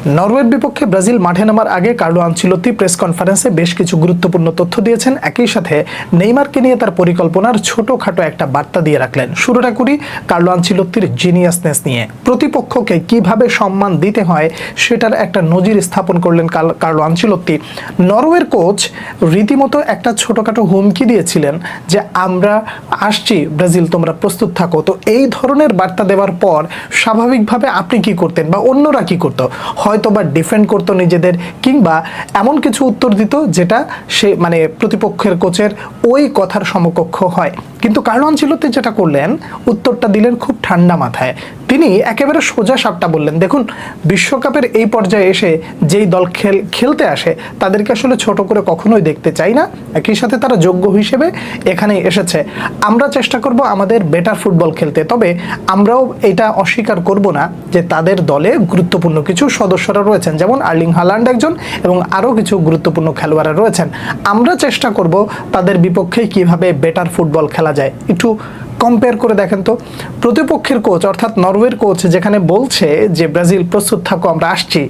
নরওয়ের বিপক্ষে ব্রাজিল মাঠে নামার আগে কার্লো আনচেলত্তি প্রেস কনফারেন্সে বেশ কিছু গুরুত্বপূর্ণ তথ্য দিয়েছেন। একই সাথে নেইমারকে নিয়ে তার পরিকল্পনার ছোটখাটো একটা বার্তা দিয়ে রাখলেন। শুরুটা করি কার্লো আনচেলত্তির জিনিয়াসনেস নিয়ে। প্রতিপক্ষকে কিভাবে সম্মান দিতে হয় সেটার একটা নজির স্থাপন করলেন কার্লো আনচেলত্তি। নরওয়ের কোচ রীতিমতো একটা ছোটখাটো হুমকি দিয়েছিলেন যে আমরা আসছি, ব্রাজিল তোমরা প্রস্তুত থাকো। তো এই ধরনের বার্তা দেওয়ার পর স্বাভাবিকভাবে আপনি কি করতেন বা অন্যরা কি করতো? হয়তো বা ডিফেন্ড করতো নিজেদের, কিংবা এমন কিছু উত্তর দিত যেটা সে প্রতিপক্ষের কোচের ওই কথার সমকক্ষ হয়। কিন্তু কার্লো আনচেলত্তি যেটা করলেন, উত্তরটা দিলেন খুব ঠান্ডা মাথায়। তিনি একেবারে সোজা সাপটা বললেন, দেখুন বিশ্বকাপের এই পর্যায়ে এসে যেই দল খেলতে আসে তাদেরকে আসলে ছোট করে কখনোই দেখতে চাই না। একই সাথে তারা যোগ্য হিসেবে এখানে এসেছে। আমরা চেষ্টা করব আমাদের বেটার ফুটবল খেলতে, তবে আমরাও এটা অস্বীকার করব না যে তাদের দলে গুরুত্বপূর্ণ কিছু সদস্যরা রয়েছেন, যেমন আর্লিং হালান্ড একজন এবং আরও কিছু গুরুত্বপূর্ণ খেলোয়াড়রা রয়েছেন। আমরা চেষ্টা করব তাদের বিপক্ষে কিভাবে বেটার ফুটবল খেলা যায়। একটু কম্পেয়ার করে দেখেন তো, প্রতিপক্ষের কোচ অর্থাৎ নরওয়ের কোচ যেখানে বলছে যে ব্রাজিল প্রস্তুত থাকো আমরা আসছি,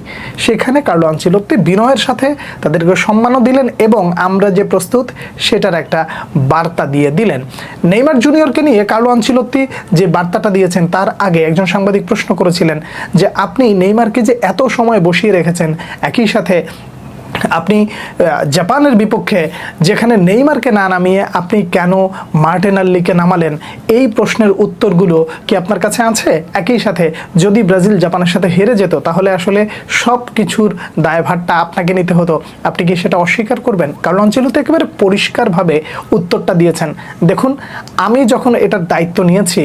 সেখানে কার্লো আনচেলত্তি বিনয়ের সাথে তাদেরকে সম্মানও দিলেন এবং আমরা যে প্রস্তুত সেটার একটা বার্তা দিয়ে দিলেন। নেইমার জুনিয়রকে নিয়ে কার্লো আনচেলত্তি যে বার্তাটা দিয়েছেন তার আগে একজন সাংবাদিক প্রশ্ন করেছিলেন যে আপনি নেইমারকে যে এত সময় বসিয়ে রেখেছেন, একই সাথে আপনি জাপানের বিপক্ষে যেখানে নেইমারকে না নামিয়ে আপনি কেন মার্টিনেল্লিকে নামালেন? এই প্রশ্নের উত্তরগুলো কি আপনার কাছে আছে? একই সাথে যদি ব্রাজিল জাপানের সাথে হেরে যেত তাহলে আসলে সব কিছুর দায়ভারটা আপনাকে নিতে হতো, আপনি কি সেটা অস্বীকার করবেন? কার্লো আনচেলত্তি একেবারে পরিষ্কারভাবে উত্তরটা দিয়েছেন, দেখুন আমি যখন এটার দায়িত্ব নিয়েছি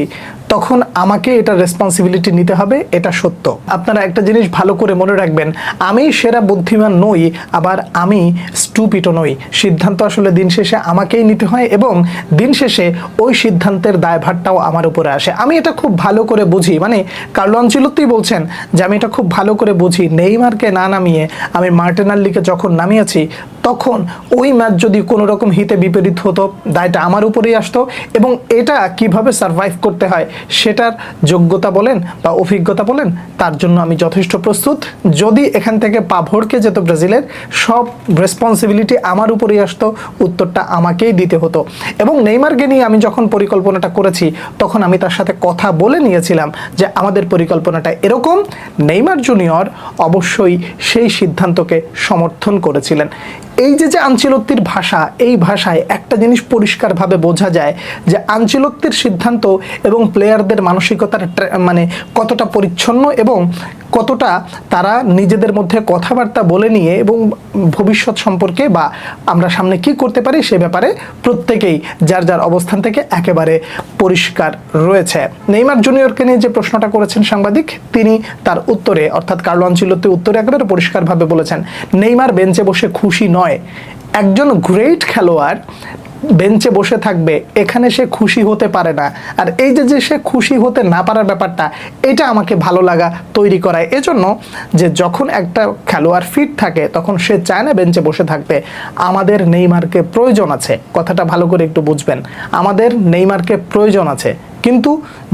তখন আমাকে এটার রেসপন্সিবিলিটি নিতে হবে, এটা সত্য। আপনারা একটা জিনিস ভালো করে মনে রাখবেন, আমি সেরা বুদ্ধিমান নই, আবার আমি স্টুপিডও নই। সিদ্ধান্ত আসলে দিন শেষে আমাকেই নিতে হয় এবং দিন শেষে ওই সিদ্ধান্তের দায়ভারটাও আমার উপরে আসে। আমি এটা খুব ভালো করে বুঝি, কার্লো আনচেলত্তি বলছেন যে আমি এটা খুব ভালো করে বুঝি। নেইমারকে না নামিয়ে আমি মার্টিনেল্লিকে যখন নামিয়েছি তখন ওই ম্যাচ যদি কোনো রকম হিতে বিপরীত হতো দায়টা আমার উপরেই আসতো এবং এটা কিভাবে সারভাইভ করতে হয় সেটার যোগ্যতা বলেন বা অভিজ্ঞতা বলেন, তার জন্য আমি যথেষ্ট প্রস্তুত। যদি এখান থেকে পা ভড়কে যেত ব্রাজিলের, সব রেসপন্সিবিলিটি আমার উপরেই আসতো, উত্তরটা আমাকেই দিতে হতো। এবং নেইমারকে নিয়ে আমি যখন পরিকল্পনাটা করেছি তখন আমি তার সাথে কথা বলে নিয়েছিলাম যে আমাদের পরিকল্পনাটা এরকম। নেইমার জুনিয়র অবশ্যই সেই সিদ্ধান্তকে সমর্থন করেছিলেন। এই যে আনচেলত্তির ভাষা, এই ভাষায় একটা জিনিস পরিষ্কারভাবে বোঝা যায় যে আনচেলত্তির সিদ্ধান্ত এবং প্লেয়ারদের মানসিকতার কতটা পরিচ্ছন্ন এবং কতটা তারা নিজেদের মধ্যে কথাবার্তা বলে নিয়ে এবং ভবিষ্যৎ সম্পর্কে বা আমরা সামনে কি করতে পারি সে ব্যাপারে প্রত্যেকেই যার যার অবস্থান থেকে একেবারে পরিষ্কার রয়েছে। নেইমার জুনিয়রকে নিয়ে যে প্রশ্নটা করেছেন সাংবাদিক, তিনি তার উত্তরে অর্থাৎ কার্লো আনচেলত্তি উত্তরে একেবারে পরিষ্কারভাবে বলেছেন নেইমার বেঞ্চে বসে খুশি নয়। একজন গ্রেট খেলোয়াড় বেঞ্চে বসে থাকবে, এখানে সে খুশি হতে পারে না। আর এই যে সে খুশি হতে না পারার ব্যাপারটা, এটা আমাকে ভালো লাগা তৈরি করায়। এজন্য যে যখন একটা খেলোয়াড় ফিট থাকে তখন সে চায় না বেঞ্চে বসে থাকতে। আমাদের নেইমারকে প্রয়োজন আছে, কথাটা ভালো করে একটু বুঝবেন, আমাদের নেইমারকে প্রয়োজন আছে, কিন্তু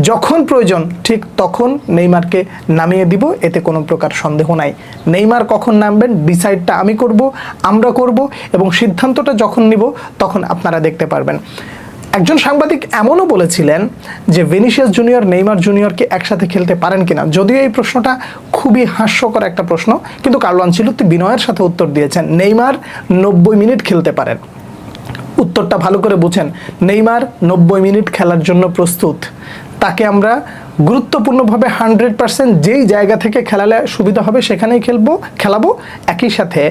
যখন প্রয়োজন ঠিক তখন নেইমারকে নামিয়ে দিব, এতে কোনো প্রকার সন্দেহ নাই। নেইমার কখন নামবেন ডিসাইডটা আমি করব, আমরা করব এবং সিদ্ধান্তটা যখন নিব তখন আপনারা দেখতে পারবেন। একজন সাংবাদিক এমনও বলেছিলেন যে ভিনিসিয়াস জুনিয়র নেইমার জুনিয়রকে একসাথে খেলতে পারেন কিনা। যদিও এই প্রশ্নটা খুবই হাস্যকর একটা প্রশ্ন, কিন্তু কার্লো আনচেলত্তি বিনয়ের সাথে উত্তর দিয়েছেন নেইমার 90 মিনিট খেলতে পারেন। উত্তরটা ভালো করে বুঝেন, নেইমার 90 মিনিট খেলার জন্য প্রস্তুত। তাকে আমরা গুরুত্বপূর্ণভাবে 100% যেই জায়গা থেকে খেলালে সুবিধা হবে সেখানেই খেলাবো। একই সাথে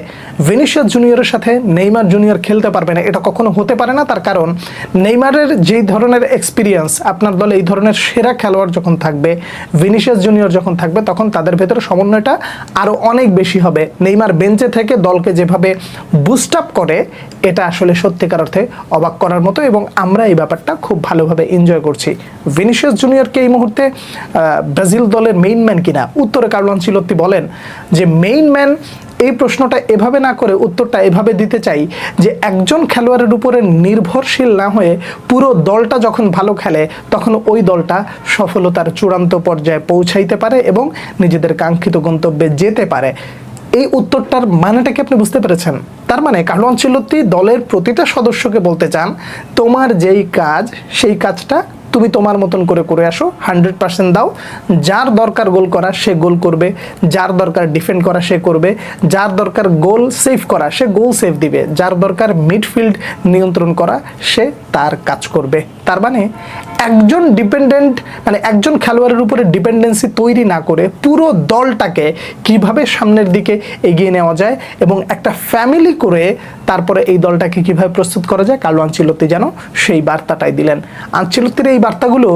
ভিনিসিয়াস জুনিয়রের সাথে নেইমার জুনিয়র খেলতে পারবে না, এটা কখনো হতে পারে না। তার কারণ নেইমারের যেই ধরনের এক্সপিরিয়েন্স, আপনার দলে এই ধরনের সেরা খেলোয়াড় যখন থাকবে, ভিনিসিয়াস জুনিয়র যখন থাকবে, তখন তাদের ভেতরে সমন্বয়টা আরও অনেক বেশি হবে। নেইমার বেঞ্চে থেকে দলকে যেভাবে বুস্ট আপ করে, এটা আসলে সত্যিকার অর্থে অবাক করার মতো এবং আমরা এই ব্যাপারটা খুব ভালোভাবে এনজয় করছি। ভিনিসিয়াস জুনিয়রকে এই মুহূর্তে ব্রাজিল দলের মেইন ম্যান কিনা, উত্তরে কার্লো আনচেলত্তি বলেন যে মেইন ম্যান এই প্রশ্নটা এভাবে না করে উত্তরটা এভাবে দিতে চাই যে একজন খেলোয়াড়ের উপরে নির্ভরশীল না হয়ে পুরো দলটা যখন ভালো খেলে তখন ওই দলটা সফলতার চূড়ান্ত পর্যায়ে পৌঁছাইতে পারে এবং নিজেদের কাঙ্ক্ষিত গন্তব্যে যেতে পারে। এই উত্তরটার মানেটা কি আপনি বুঝতে পেরেছেন? তার মানে কার্লো আনচেলত্তি দলের প্রতিটা সদস্যকে বলতে চান, তোমার যেই কাজ সেই কাজটা তুমি তোমার মতন করে করে আসো, 100% দাও। যার দরকার গোল করা সে গোল করবে, যার দরকার ডিফেন্ড করা সে করবে, যার দরকার গোল সেভ করা সে গোল সেভ দিবে, যার দরকার মিডফিল্ড নিয়ন্ত্রণ করা সে তার কাজ করবে। তার মানে একজন ডিপেন্ডেন্ট মানে একজন খেলোয়াড়ের উপরে ডিপেন্ডেন্সি তৈরি না করে পুরো দলটাকে কিভাবে সামনের দিকে এগিয়ে নেওয়া যায় এবং একটা ফ্যামিলি করে তারপরে এই দলটাকে কিভাবে প্রস্তুত করা যায়, কার্লো আনচেলত্তি যেন সেই বার্তাটাই দিলেন। আনচেলত্তির এই বার্তাগুলো